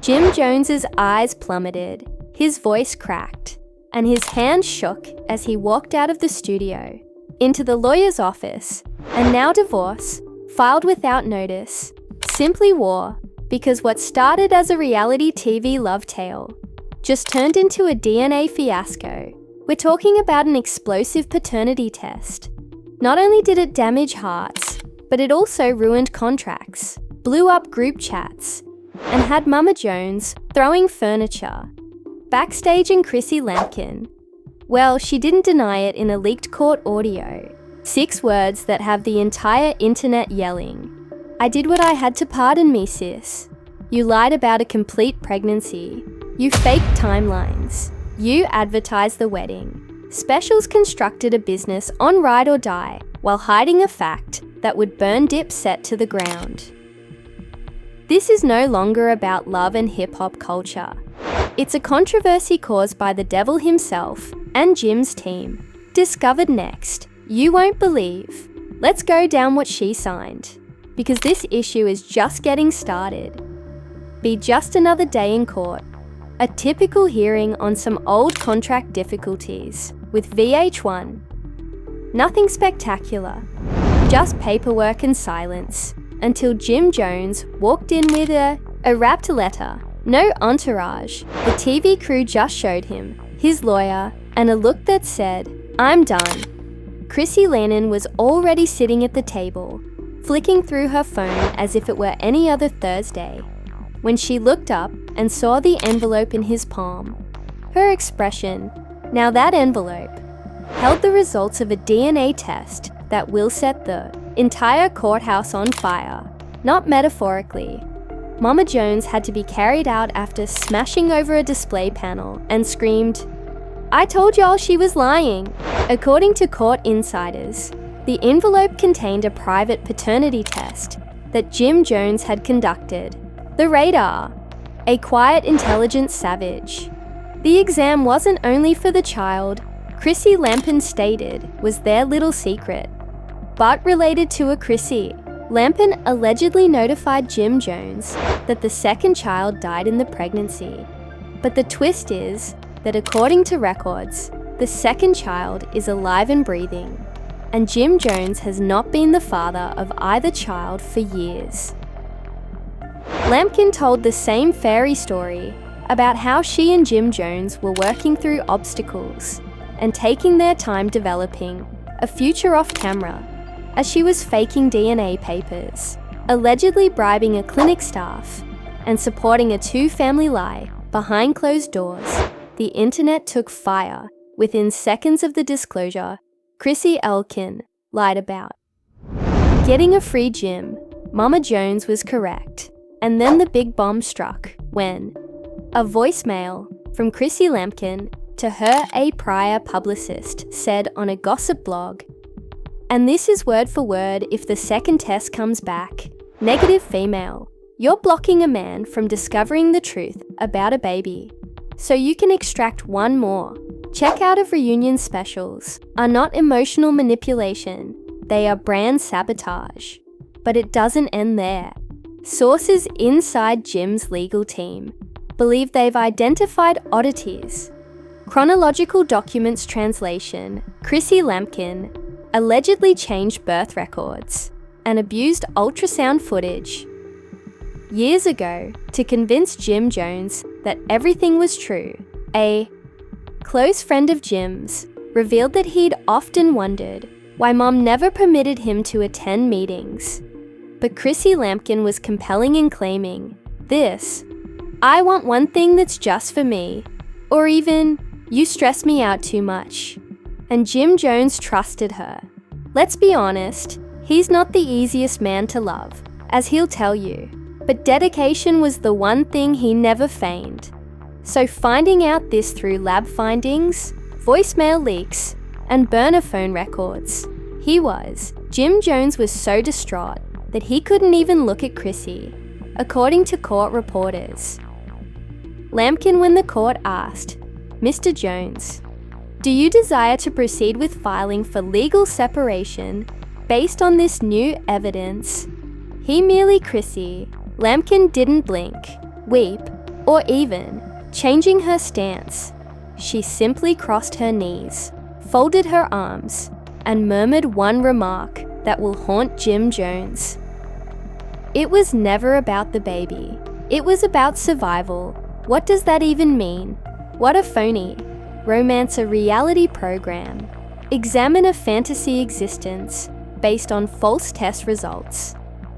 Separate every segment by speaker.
Speaker 1: Jim Jones's eyes plummeted, his voice cracked, and his hand shook as he walked out of the studio, into the lawyer's office, and now divorce, filed without notice, simply war, because what started as a reality TV love tale just turned into a DNA fiasco. We're talking about an explosive paternity test. Not only did it damage hearts, but it also ruined contracts, blew up group chats, and had Mama Jones throwing furniture. Backstage in Chrissy Lampkin. Well, she didn't deny it in a leaked court audio. 6 words that have the entire internet yelling. I did what I had to, pardon me, sis. You lied about a complete pregnancy. You faked timelines. You advertised the wedding. Specials constructed a business on Ride or Die while hiding a fact that would burn Dipset to the ground. This is no longer about love and hip-hop culture. It's a controversy caused by the devil himself and Jim's team. Discovered next. You won't believe. Let's go down what she signed. Because this issue is just getting started. Be just another day in court. A typical hearing on some old contract difficulties with VH1. Nothing spectacular. Just paperwork and silence. Until Jim Jones walked in with a wrapped letter. No entourage. The TV crew just showed him, his lawyer, and a look that said, I'm done. Chrissy Lannan was already sitting at the table, flicking through her phone as if it were any other Thursday, when she looked up and saw the envelope in his palm. Her expression, now that envelope, held the results of a DNA test that will set the entire courthouse on fire, not metaphorically. Mama Jones had to be carried out after smashing over a display panel and screamed, I told y'all she was lying. According to court insiders, the envelope contained a private paternity test that Jim Jones had conducted. The radar, a quiet, intelligent savage. The exam wasn't only for the child, Chrissy Lampkin stated was their little secret, but related to a Chrissy. Lampkin allegedly notified Jim Jones that the second child died in the pregnancy. But the twist is that according to records, the second child is alive and breathing, and Jim Jones has not been the father of either child for years. Lampkin told the same fairy story about how she and Jim Jones were working through obstacles and taking their time developing a future off camera, as she was faking DNA papers, allegedly bribing a clinic staff, and supporting a 2-family lie behind closed doors. The internet took fire within seconds of the disclosure Chrissy Lampkin lied about. Getting a free Jim, Mama Jones was correct, and then the big bomb struck when a voicemail from Chrissy Lampkin to her a prior publicist said on a gossip blog, and this is word for word if the second test comes back, negative female, you're blocking a man from discovering the truth about a baby, so you can extract one more. Checkout of reunion specials are not emotional manipulation, they are brand sabotage. But it doesn't end there. Sources inside Jim's legal team believe they've identified oddities. Chronological documents translation, Chrissy Lampkin allegedly changed birth records and abused ultrasound footage years ago to convince Jim Jones that everything was true. A close friend of Jim's revealed that he'd often wondered why Mom never permitted him to attend meetings. But Chrissy Lampkin was compelling in claiming this, I want one thing that's just for me, or even, you stress me out too much. And Jim Jones trusted her. Let's be honest, he's not the easiest man to love, as he'll tell you, but dedication was the one thing he never feigned. So finding out this through lab findings, voicemail leaks, and burner phone records, Jim Jones was so distraught that he couldn't even look at Chrissy, according to court reporters. Lampkin, when the court asked, Mr. Jones, do you desire to proceed with filing for legal separation based on this new evidence? He merely Chrissy. Lampkin didn't blink, weep, or even changing her stance. She simply crossed her knees, folded her arms, and murmured one remark that will haunt Jim Jones. It was never about the baby. It was about survival. What does that even mean? What a phony. Romance a reality program. Examine a fantasy existence based on false test results.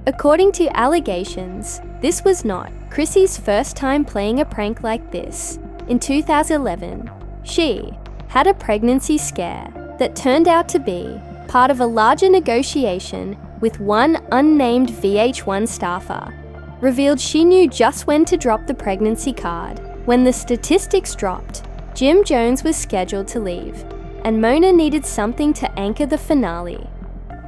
Speaker 1: According to allegations, this was not Chrissy's first time playing a prank like this. In 2011, she had a pregnancy scare that turned out to be part of a larger negotiation with one unnamed VH1 staffer. Revealed she knew just when to drop the pregnancy card. When the statistics dropped, Jim Jones was scheduled to leave, and Mona needed something to anchor the finale.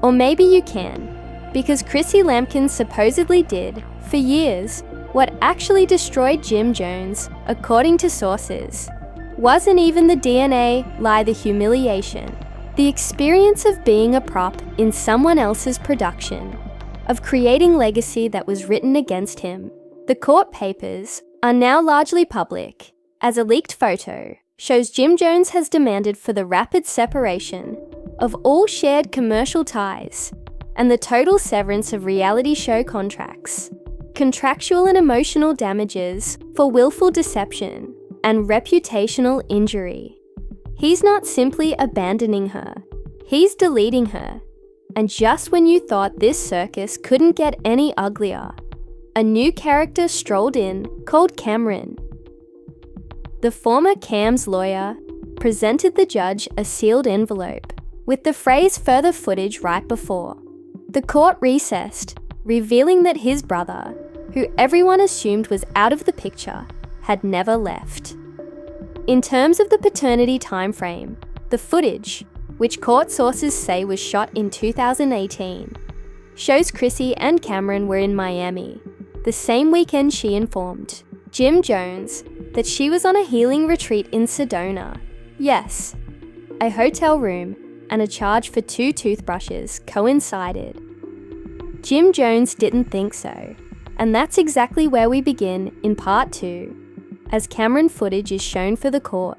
Speaker 1: Or maybe you can, because Chrissy Lampkin supposedly did, for years, what actually destroyed Jim Jones, according to sources. Wasn't even the DNA, the humiliation. The experience of being a prop in someone else's production, of creating legacy that was written against him. The court papers are now largely public, as a leaked photo shows Jim Jones has demanded for the rapid separation of all shared commercial ties and the total severance of reality show contracts, contractual and emotional damages for willful deception, and reputational injury. He's not simply abandoning her, he's deleting her. And just when you thought this circus couldn't get any uglier, a new character strolled in called Cameron. The former Cam's lawyer presented the judge a sealed envelope with the phrase "further footage" right before. The court recessed, revealing that his brother, who everyone assumed was out of the picture, had never left. In terms of the paternity timeframe, the footage, which court sources say was shot in 2018, shows Chrissy and Cameron were in Miami. The same weekend she informed Jim Jones that she was on a healing retreat in Sedona. Yes, a hotel room and a charge for 2 toothbrushes coincided. Jim Jones didn't think so, and that's exactly where we begin in part 2, as Cameron footage is shown for the court.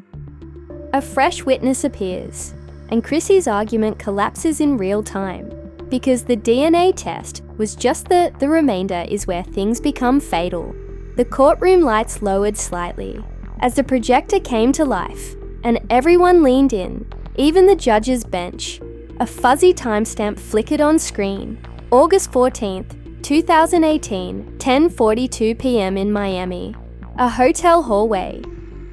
Speaker 1: A fresh witness appears, and Chrissy's argument collapses in real time, because the DNA test was just the remainder is where things become fatal. The courtroom lights lowered slightly as the projector came to life, and everyone leaned in, even the judge's bench. A fuzzy timestamp flickered on screen. August 14th, 2018, 10:42 p.m. in Miami. A hotel hallway.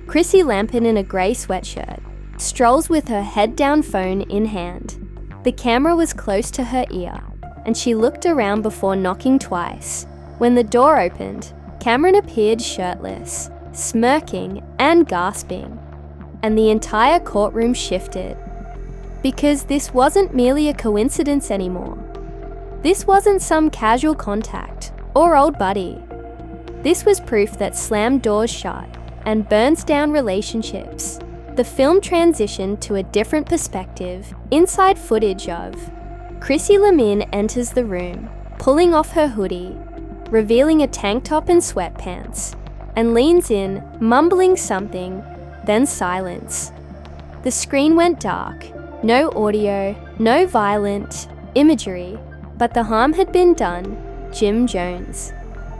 Speaker 1: Chrissy Lampkin in a grey sweatshirt strolls with her head-down phone in hand. The camera was close to her ear, and she looked around before knocking twice. When the door opened, Cameron appeared shirtless, smirking and gasping, and the entire courtroom shifted. Because this wasn't merely a coincidence anymore. This wasn't some casual contact or old buddy. This was proof that slammed doors shut and burns down relationships. The film transitioned to a different perspective, inside footage of Chrissy Lampkin enters the room, pulling off her hoodie, revealing a tank top and sweatpants, and leans in, mumbling something, then silence. The screen went dark, no audio, no violent imagery, but the harm had been done. Jim Jones.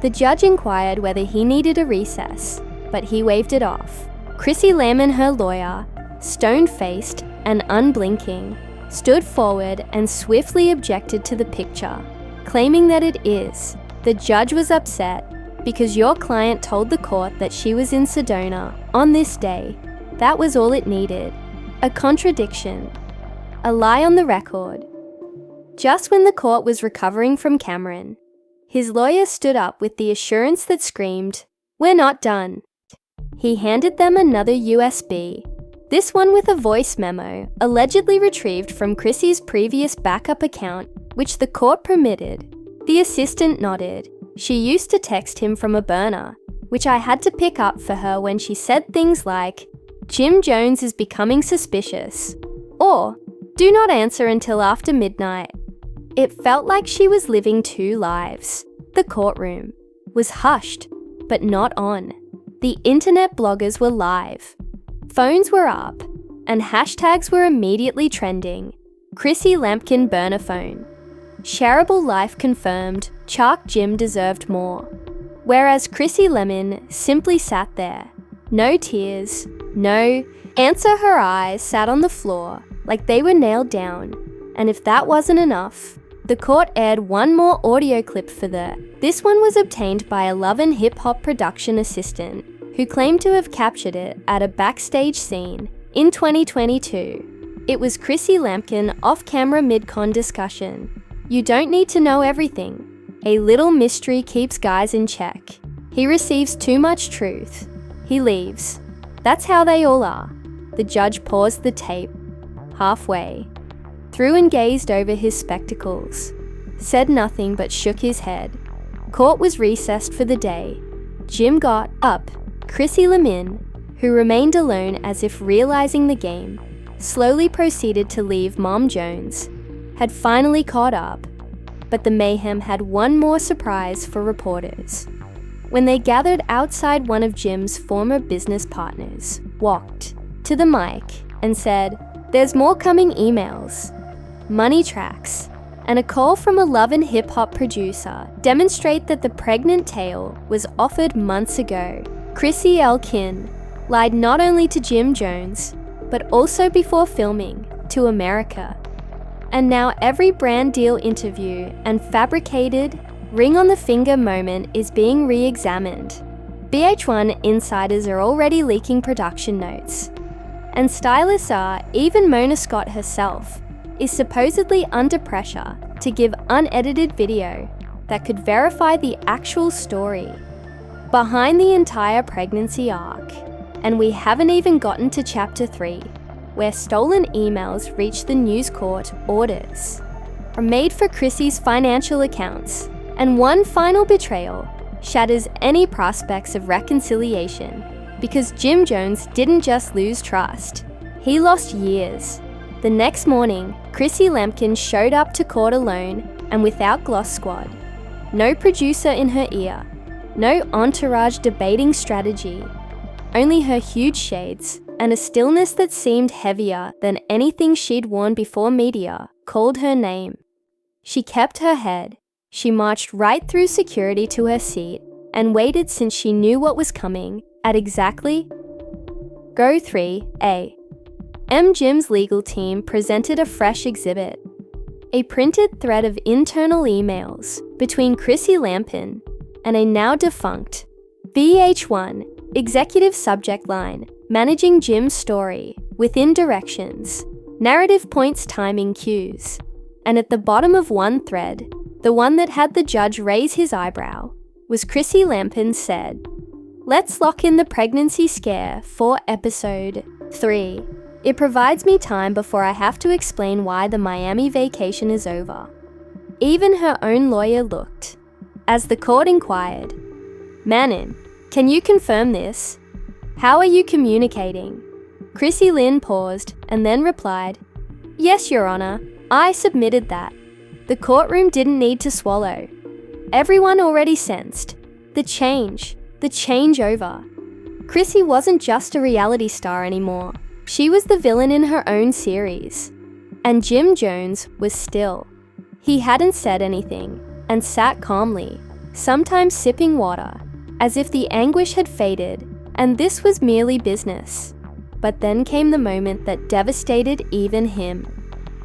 Speaker 1: The judge inquired whether he needed a recess, but he waved it off. Chrissy Lampkin, her lawyer, stone-faced and unblinking, stood forward and swiftly objected to the picture, claiming that it is. The judge was upset because your client told the court that she was in Sedona on this day. That was all it needed. A contradiction. A lie on the record. Just when the court was recovering from Cameron, his lawyer stood up with the assurance that screamed, "We're not done." He handed them another USB, this one with a voice memo, allegedly retrieved from Chrissy's previous backup account, which the court permitted. The assistant nodded. She used to text him from a burner, which I had to pick up for her when she said things like, "Jim Jones is becoming suspicious," or "Do not answer until after midnight." It felt like she was living 2 lives. The courtroom was hushed, but not on. The internet bloggers were live. Phones were up, and hashtags were immediately trending. Chrissy Lampkin burner phone. Shareable life confirmed Shark Jim deserved more. Whereas Chrissy Lemon simply sat there. No tears, no answer. Her eyes sat on the floor like they were nailed down. And if that wasn't enough, the court aired one more audio clip for this one was obtained by a Love and Hip Hop production assistant who claimed to have captured it at a backstage scene in 2022. It was Chrissy Lampkin off-camera mid-con discussion. You don't need to know everything. A little mystery keeps guys in check. He receives too much truth. He leaves. That's how they all are. The judge paused the tape halfway, through and gazed over his spectacles, said nothing but shook his head. Court was recessed for the day. Jim got up. Chrissy Lemon, who remained alone as if realizing the game, slowly proceeded to leave. Mom Jones had finally caught up, but the mayhem had one more surprise for reporters. When they gathered outside, one of Jim's former business partners walked to the mic and said, "There's more coming." Emails, money tracks, and a call from a Love and Hip Hop producer demonstrate that the pregnant tale was offered months ago. Chrissy Elkin lied not only to Jim Jones, but also before filming to America. And now every brand deal interview and fabricated ring on the finger moment is being re-examined. VH1 insiders are already leaking production notes. And stylists are, even Mona Scott herself, is supposedly under pressure to give unedited video that could verify the actual story behind the entire pregnancy arc. And we haven't even gotten to chapter 3, where stolen emails reach the news court. Orders are made for Chrissy's financial accounts, and one final betrayal shatters any prospects of reconciliation, because Jim Jones didn't just lose trust, he lost years. The next morning, Chrissy Lampkin showed up to court alone and without Gloss Squad. No producer in her ear, no entourage debating strategy, only her huge shades and a stillness that seemed heavier than anything she'd worn before media called her name. She kept her head. She marched right through security to her seat and waited, since she knew what was coming at exactly Go 3 a.m. Jim's legal team presented a fresh exhibit, a printed thread of internal emails between Chrissy Lampkin and a now defunct VH1 executive. Subject line: managing Jim's story within directions, narrative points, timing cues. And at the bottom of one thread, the one that had the judge raise his eyebrow, was Chrissy Lampkin said, "Let's lock in the pregnancy scare for episode 3. It provides me time before I have to explain why the Miami vacation is over." Even her own lawyer looked, as the court inquired, "Manon, can you confirm this? How are you communicating?" Chrissy Lynn paused and then replied, "Yes, Your Honor, I submitted that." The courtroom didn't need to swallow. Everyone already sensed the changeover. Chrissy wasn't just a reality star anymore. She was the villain in her own series. And Jim Jones was still. He hadn't said anything and sat calmly, sometimes sipping water, as if the anguish had faded and this was merely business. But then came the moment that devastated even him.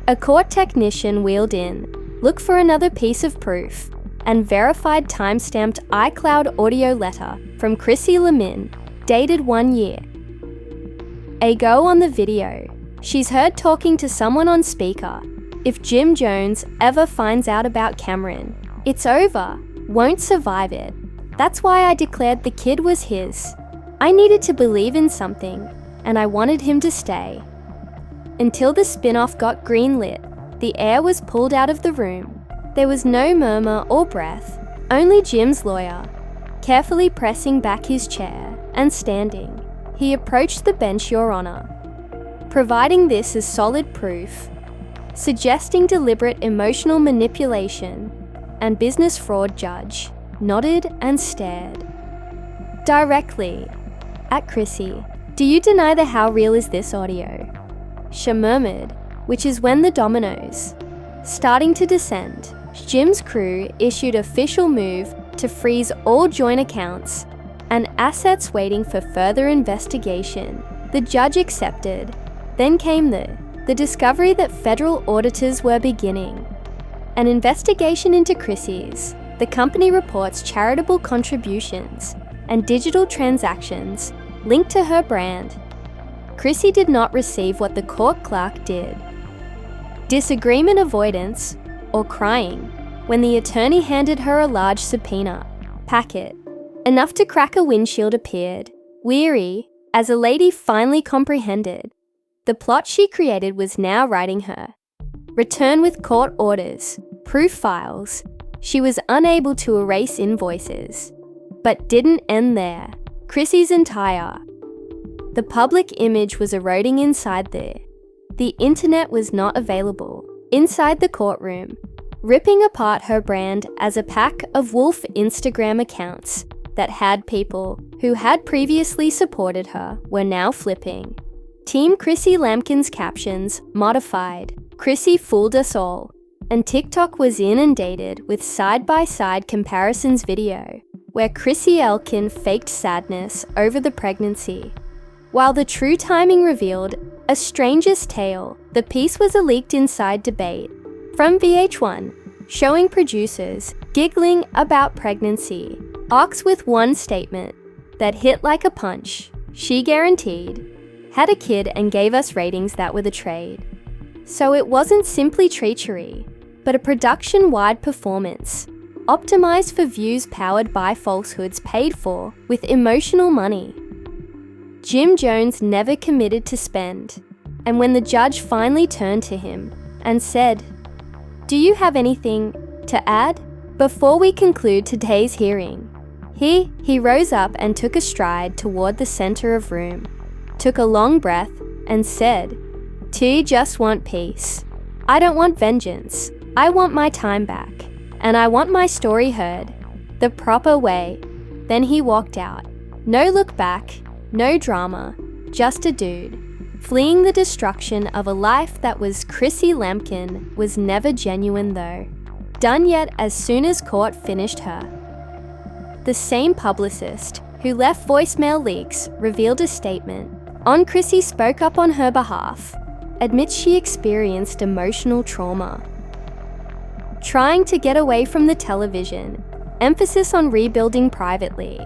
Speaker 1: A court technician wheeled in, looked for another piece of proof, and verified time-stamped iCloud audio letter from Chrissy Lemon, dated 1 year ago. On the video, she's heard talking to someone on speaker. "If Jim Jones ever finds out about Cameron, it's over, won't survive it. That's why I declared the kid was his. I needed to believe in something, and I wanted him to stay." Until the spin-off got greenlit, the air was pulled out of the room. There was no murmur or breath, only Jim's lawyer, carefully pressing back his chair and standing. He approached the bench. "Your Honor, providing this as solid proof, suggesting deliberate emotional manipulation and business fraud." Judge nodded and stared directly At Chrissy, "Do you deny the how real is this audio?" She murmured, which is when the dominoes starting to descend. Jim's crew issued official move to freeze all joint accounts and assets waiting for further investigation. The judge accepted. Then came the discovery that federal auditors were beginning an investigation into Chrissy's. The company reports charitable contributions and digital transactions linked to her brand. Chrissy did not receive what the court clerk did. Disagreement avoidance, or crying, when the attorney handed her a large subpoena packet. Enough to crack a windshield appeared. Weary, as a lady finally comprehended, the plot she created was now writing her. Return with court orders, proof files. She was unable to erase invoices. But didn't end there. Chrissy's the public image was eroding inside there. The internet was not available. Inside the courtroom, ripping apart her brand as a pack of wolf Instagram accounts that had people who had previously supported her were now flipping. Team Chrissy Lampkin's captions modified. Chrissy fooled us all. And TikTok was inundated with side-by-side comparisons video where Chrissy Elkin faked sadness over the pregnancy. While the true timing revealed a stranger's tale, the piece was a leaked inside debate from VH1, showing producers giggling about pregnancy. Ox with one statement that hit like a punch. She guaranteed, had a kid and gave us ratings that were the trade. So it wasn't simply treachery, but a production-wide performance, optimized for views powered by falsehoods paid for with emotional money. Jim Jones never committed to spend, and when the judge finally turned to him and said, "Do you have anything to add before we conclude today's hearing?" He rose up and took a stride toward the center of room, took a long breath and said, "I just want peace. I don't want vengeance. I want my time back, and I want my story heard the proper way." Then he walked out. No look back, no drama, just a dude, fleeing the destruction of a life that was Chrissy Lampkin was never genuine though. Done yet as soon as court finished her. The same publicist who left voicemail leaks revealed a statement. Chrissy spoke up on her behalf, admits she experienced emotional trauma. Trying to get away from the television, emphasis on rebuilding privately.